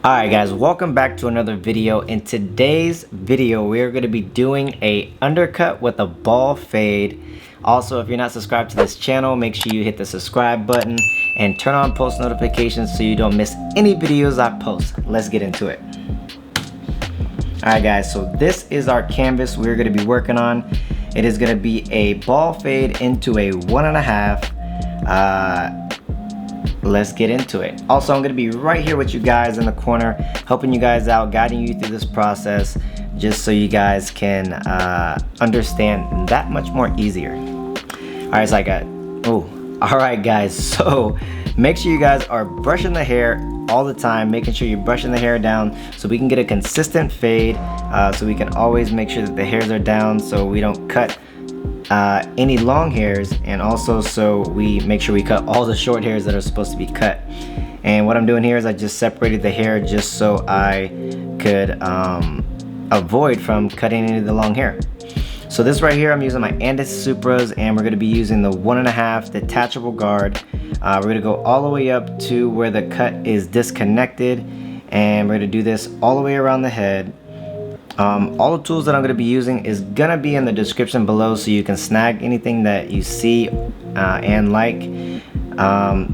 Alright guys, welcome back to another video. In today's video, we're going to be doing a undercut with a ball fade. Also, if you're not subscribed to this channel, make sure you hit the subscribe button and turn on post notifications so you don't miss any videos I post. Let's get into it. Alright guys, so this is our canvas we're going to be working on. It is going to be a ball fade into a 1.5. Let's get into it. Also, I'm going to be right here with you guys in the corner, helping you guys out, guiding you through this process, just so you guys can understand that much more easier. Alright, so alright guys, so make sure you guys are brushing the hair all the time, making sure you're brushing the hair down so we can get a consistent fade, so we can always make sure that the hairs are down so we don't cut any long hairs, and also so we make sure we cut all the short hairs that are supposed to be cut. And what I'm doing here is I just separated the hair just so I could avoid from cutting any of the long hair. So this right here, I'm using my Andis Supras, and we're going to be using the 1.5 detachable guard. We're going to go all the way up to where the cut is disconnected, and we're going to do this all the way around the head. All the tools that I'm going to be using is going to be in the description below, so you can snag anything that you see and like,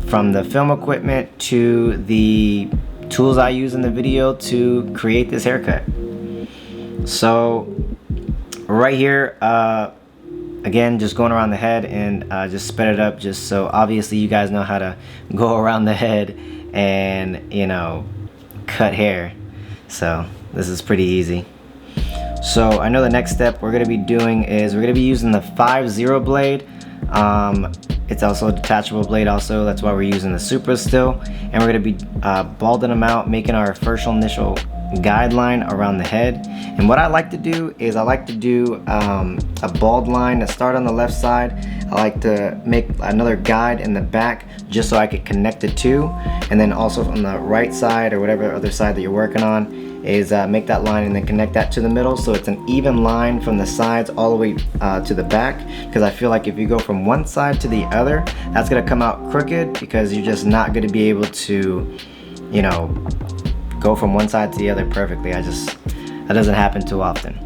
from the film equipment to the tools I use in the video to create this haircut. So right here, again, just going around the head and just sped it up, just so obviously you guys know how to go around the head and, you know, cut hair. So this is pretty easy. So I know the next step we're going to be doing is we're going to be using the 5-0 blade. It's also a detachable blade also, that's why we're using the Supras still. And we're going to be balding them out, making our first initial guideline around the head. And what I like to do is I like to do a bald line to start on the left side. I like to make another guide in the back just so I could connect the two. And then also from the right side or whatever other side that you're working on is make that line and then connect that to the middle so it's an even line from the sides all the way to the back, because I feel like if you go from one side to the other, that's going to come out crooked because you're just not going to be able to, you know, go from one side to the other perfectly. That doesn't happen too often.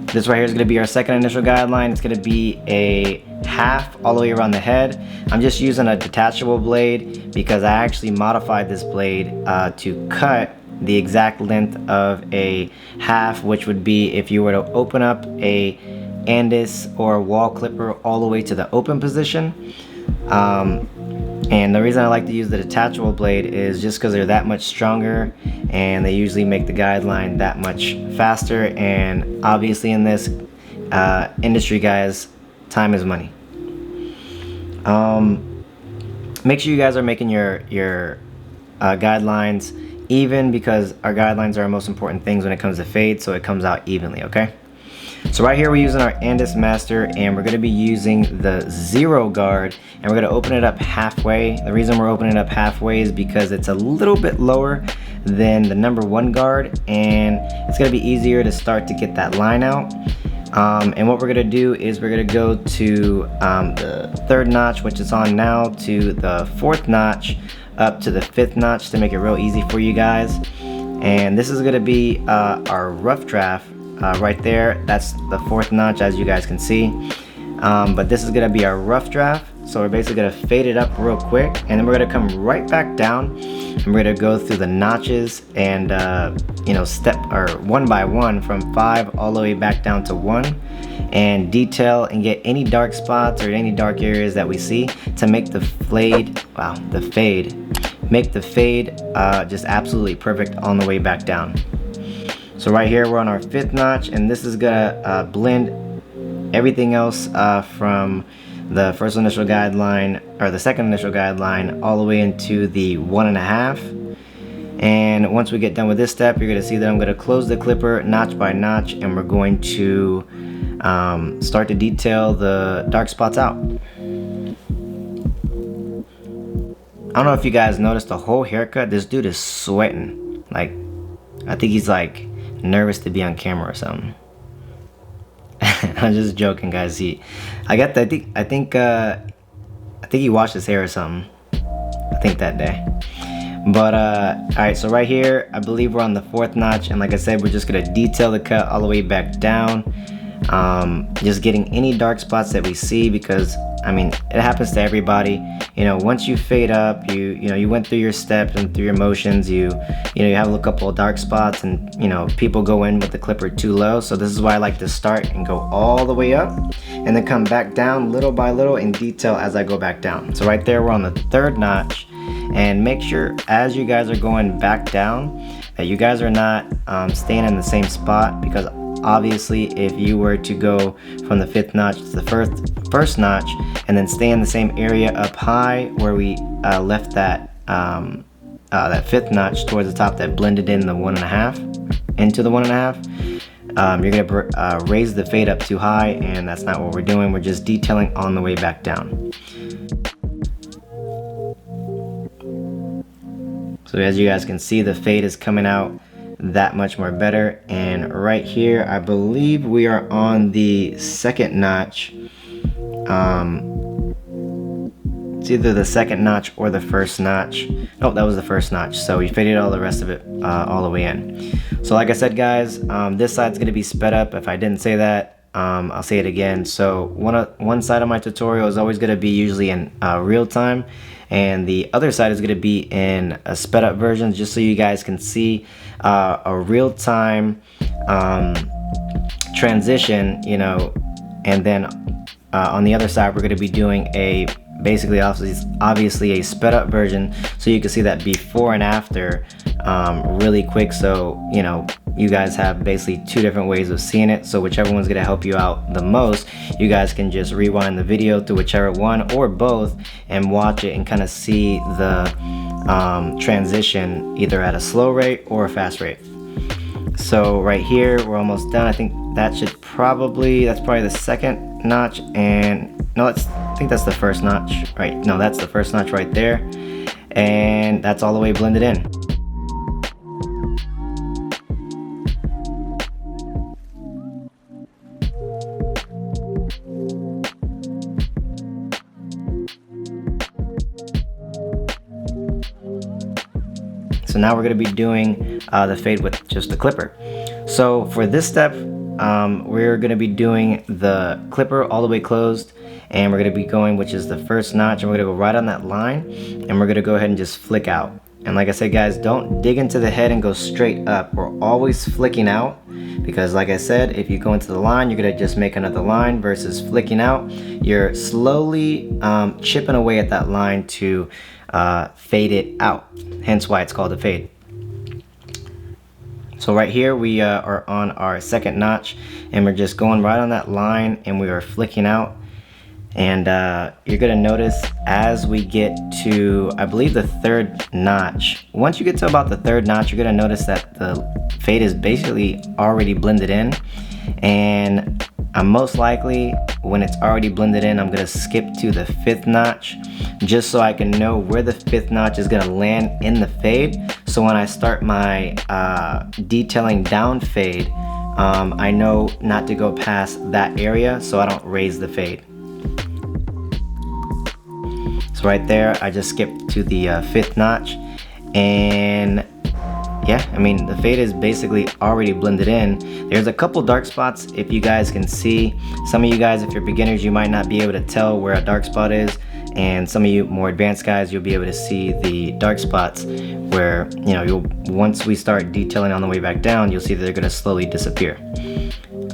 This right here is going to be our second initial guideline. It's going to be a half all the way around the head. I'm just using a detachable blade because I actually modified this blade to cut the exact length of a half, which would be if you were to open up a Andis or a wall clipper all the way to the open position. And the reason I like to use the detachable blade is just because they're that much stronger, and they usually make the guideline that much faster. And obviously in this industry, guys, time is money. Make sure you guys are making your guidelines even, because our guidelines are our most important things when it comes to fade, so it comes out evenly, okay? So right here we're using our Andis Master, and we're going to be using the 0 guard, and we're going to open it up halfway. The reason we're opening it up halfway is because it's a little bit lower than the number 1 guard, and it's going to be easier to start to get that line out. And what we're going to do is we're going to go to the 3rd notch, which is on now, to the 4th notch, up to the 5th notch to make it real easy for you guys. And this is going to be our rough draft. Right there, that's the 4th notch, as you guys can see. But this is going to be our rough draft, so we're basically going to fade it up real quick, and then we're going to come right back down, and we're going to go through the notches and you know, step or one by one from 5 all the way back down to 1, and detail and get any dark spots or any dark areas that we see to make the fade make the fade just absolutely perfect on the way back down. So right here we're on our 5th notch, and this is gonna blend everything else from the first initial guideline, or the second initial guideline, all the way into the 1.5. And once we get done with this step, you're gonna see that I'm gonna close the clipper notch by notch, and we're going to start to detail the dark spots out. I don't know if you guys noticed the whole haircut. This dude is sweating. Like, I think he's like nervous to be on camera or something. I'm just joking, guys. I think think he washed his hair or something. I think that day. But alright, so right here, I believe we're on the 4th notch, and like I said, we're just gonna detail the cut all the way back down. Just getting any dark spots that we see, because I mean, it happens to everybody. You know, once you fade up, you went through your steps and through your motions, you have a couple of dark spots, and people go in with the clipper too low. So this is why I like to start and go all the way up and then come back down little by little and detail as I go back down. So right there, we're on the 3rd notch, and make sure as you guys are going back down that you guys are not staying in the same spot, because obviously if you were to go from the 5th notch to the first notch and then stay in the same area up high where we left that that 5th notch towards the top that blended in the 1.5 into the 1.5, you're gonna raise the fade up too high, and that's not what we're doing. We're just detailing on the way back down. So as you guys can see, the fade is coming out that much more better. And right here, I believe we are on the 2nd notch. It's either the 2nd notch or the 1st notch. Oh, that was the 1st notch. So we faded all the rest of it all the way in. So like I said, guys, this side's gonna be sped up. If I didn't say that, I'll say it again. So one side of my tutorial is always gonna be usually in real time, and the other side is gonna be in a sped up version, just so you guys can see a real time transition, and then on the other side we're going to be doing a basically obviously a sped up version, so you can see that before and after really quick. So you guys have basically 2 different ways of seeing it. So whichever one's going to help you out the most, you guys can just rewind the video to whichever one or both and watch it and kind of see the transition either at a slow rate or a fast rate. So right here, we're almost done. I think that's probably the 2nd notch, and no, I think that's the 1st notch, right? No, that's the 1st notch right there, and that's all the way blended in. So now we're going to be doing the fade with just the clipper. So for this step, we're going to be doing the clipper all the way closed, and we're going to be going, which is the 1st notch, and we're going to go right on that line, and we're going to go ahead and just flick out. And like I said, guys, don't dig into the head and go straight up. We're always flicking out, because like I said, if you go into the line, you're going to just make another line, versus flicking out, you're slowly chipping away at that line to fade it out, hence why it's called a fade. So right here we are on our 2nd notch, and we're just going right on that line, and we are flicking out. And you're gonna notice as we get to, I believe, the 3rd notch, once you get to about the 3rd notch, you're gonna notice that the fade is basically already blended in. And most likely, when it's already blended in, I'm gonna skip to the 5th notch, just so I can know where the 5th notch is gonna land in the fade. So when I start my detailing down fade, I know not to go past that area, so I don't raise the fade. So right there, I just skipped to the 5th notch, and yeah, I mean, the fade is basically already blended in. There's a couple dark spots, if you guys can see. Some of you guys, if you're beginners, you might not be able to tell where a dark spot is, and some of you more advanced guys, you'll be able to see the dark spots where, once we start detailing on the way back down, you'll see that they're gonna slowly disappear.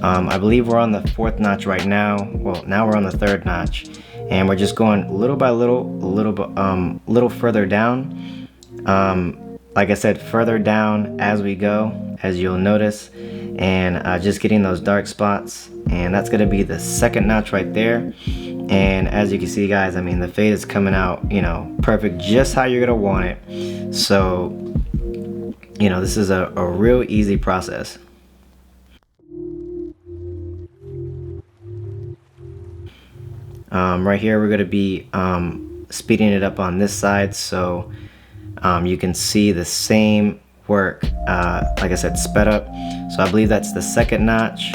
I believe we're on the 4th notch right now. Well, now we're on the 3rd notch, and we're just going little by little, little further down. Like I said, further down as we go, as you'll notice, and just getting those dark spots. And that's gonna be the 2nd notch right there. And as you can see, guys, I mean, the fade is coming out, perfect, just how you're gonna want it. So, this is a real easy process. Right here, we're gonna be speeding it up on this side, so you can see the same work, like I said, sped up. So I believe that's the 2nd notch.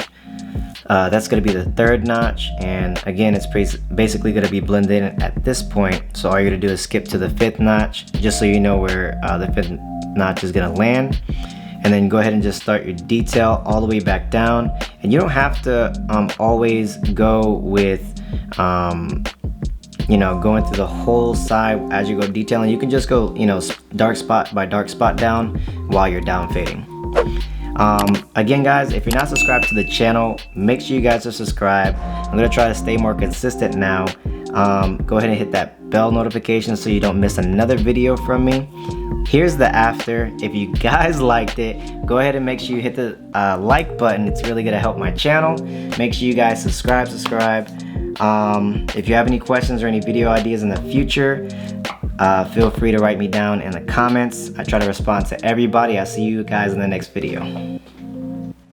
That's going to be the third notch, and again it's basically going to be blended in at this point. So all you're going to do is skip to the fifth notch, just so you know where the fifth notch is going to land, and then go ahead and just start your detail all the way back down. And you don't have to always go with you know, going through the whole side as you go detailing. You can just go, you know, dark spot by dark spot down while you're down fading. Again guys, if you're not subscribed to the channel, make sure you guys are subscribed. I'm gonna try to stay more consistent now. Go ahead and hit that bell notification so you don't miss another video from me. Here's the after. If you guys liked it, go ahead and make sure you hit the like button. It's really gonna help my channel. Make sure you guys subscribe. If you have any questions or any video ideas in the future, feel free to write me down in the comments. I try to respond to everybody. I'll see you guys in the next video.